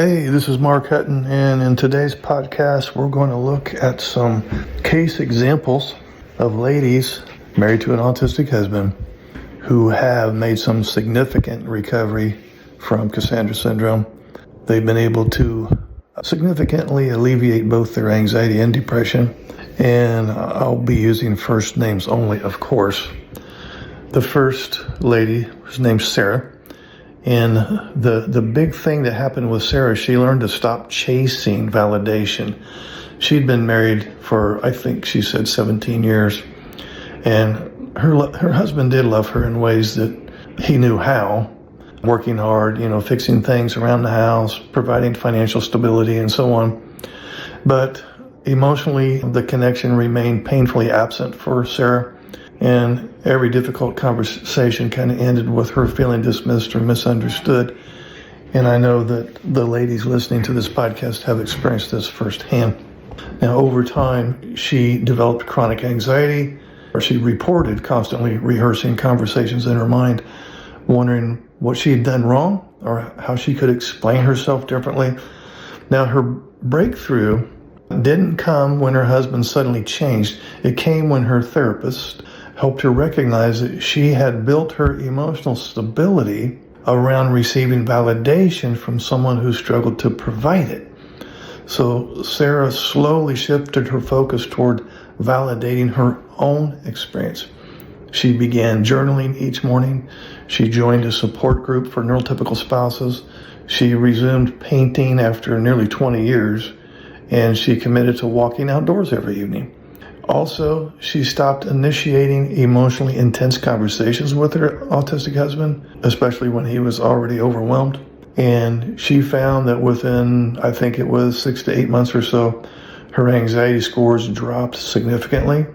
Hey, this is Mark Hutten, and in today's podcast, we're going to look at some case examples of ladies married to an autistic husband who have made some significant recovery from Cassandra syndrome. They've been able to significantly alleviate both their anxiety and depression, and I'll be using first names only, of course. The first lady was named Sarah. And the big thing that happened with Sarah, she learned to stop chasing validation. She'd been married for, I think she said 17 years. And her husband did love her in ways that he knew how, working hard, fixing things around the house, providing financial stability and so on. But emotionally, the connection remained painfully absent for Sarah. And every difficult conversation kind of ended with her feeling dismissed or misunderstood. And I know that the ladies listening to this podcast have experienced this firsthand. Now, over time, she developed chronic anxiety, or she reported constantly rehearsing conversations in her mind, wondering what she had done wrong or how she could explain herself differently. Now, her breakthrough didn't come when her husband suddenly changed. It came when her therapist helped her recognize that she had built her emotional stability around receiving validation from someone who struggled to provide it. So Sarah slowly shifted her focus toward validating her own experience. She began journaling each morning. She joined a support group for neurotypical spouses. She resumed painting after nearly 20 years, and she committed to walking outdoors every evening. Also, she stopped initiating emotionally intense conversations with her autistic husband, especially when he was already overwhelmed. And she found that within, I think it was 6 to 8 months or so, her anxiety scores dropped significantly.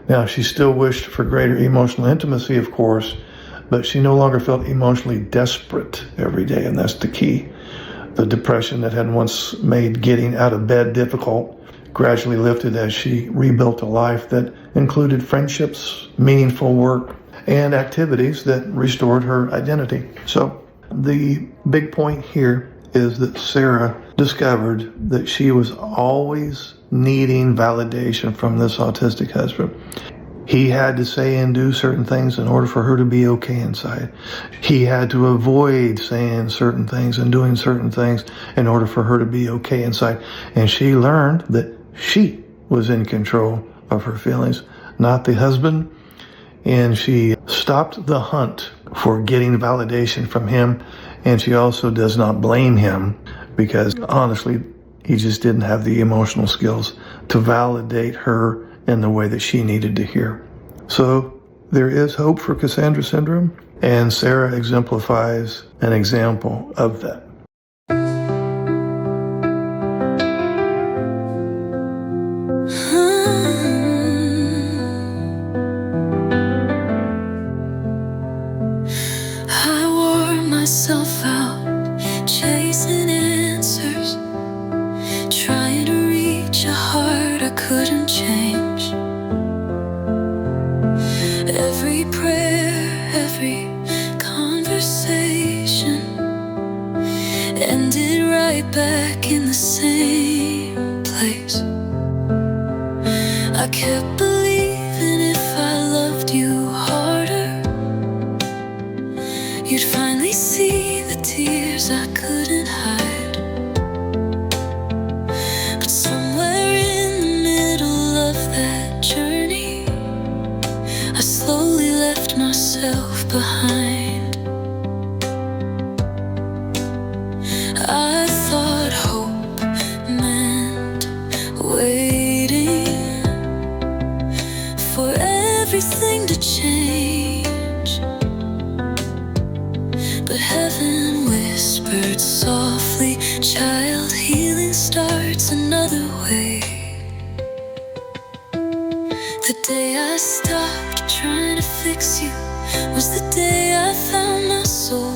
Now, she still wished for greater emotional intimacy, of course, but she no longer felt emotionally desperate every day, and that's the key. The depression that had once made getting out of bed difficult gradually lifted as she rebuilt a life that included friendships, meaningful work, and activities that restored her identity. So the big point here is that Sarah discovered that she was always needing validation from this autistic husband. He had to say and do certain things in order for her to be okay inside. He had to avoid saying certain things and doing certain things in order for her to be okay inside. And she learned that she was in control of her feelings, not the husband. And she stopped the hunt for getting validation from him. And she also does not blame him because honestly, he just didn't have the emotional skills to validate her in the way that she needed to hear. So there is hope for Cassandra syndrome, and Sarah exemplifies an example of that. I wore myself out, chasing answers, trying to reach a heart I couldn't change. Every prayer, every conversation ended right back in the same place. I kept believing if I loved you harder, you'd finally see the tears I couldn't hide. But somewhere in the middle of that journey, I slowly left myself behind. I thought hope meant waiting for everything to change. But heaven whispered softly, child, healing starts another way. The day I stopped trying to fix you was the day I found my soul.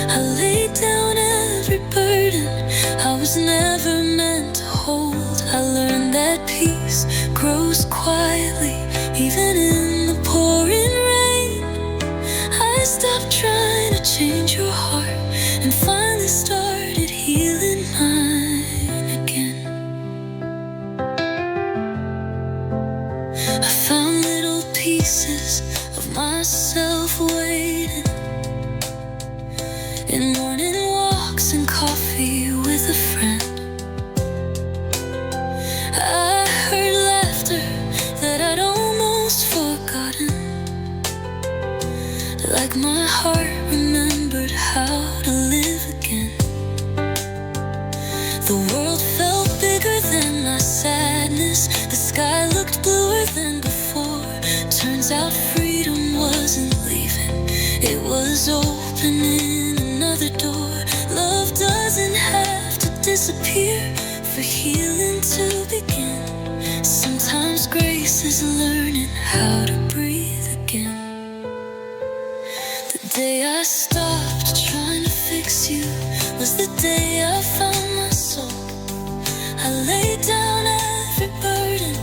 I laid down every burden I was never meant to hold. I learned that peace grows quietly, even in the pouring rain. I stopped trying to change your heart and finally started healing having coffee with a friend. I heard laughter that I'd almost forgotten, like my heart remembered how to live again. The world felt bigger than my sadness. The sky looked bluer than before. Turns out freedom wasn't leaving, it was opening another door. Love doesn't have to disappear for healing to begin. Sometimes grace is learning how to breathe again. The day I stopped trying to fix you was the day I found my soul. I laid down every burden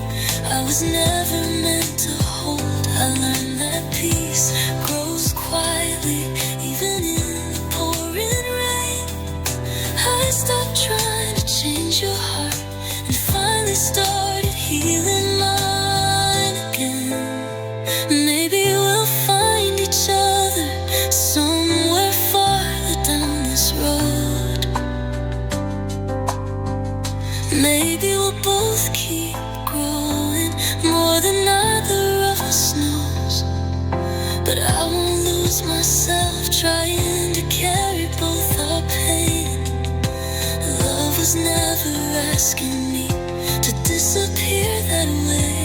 I was never meant to hold. I learned that peace grows quietly, even in the pouring rain. I stopped trying to change your heart and finally started healing mine again. Maybe we'll find each other somewhere farther down this road. Maybe we'll both keep growing more than either of us knows. But I won't lose myself trying to carry both our pain. Love was never asking me to disappear that way.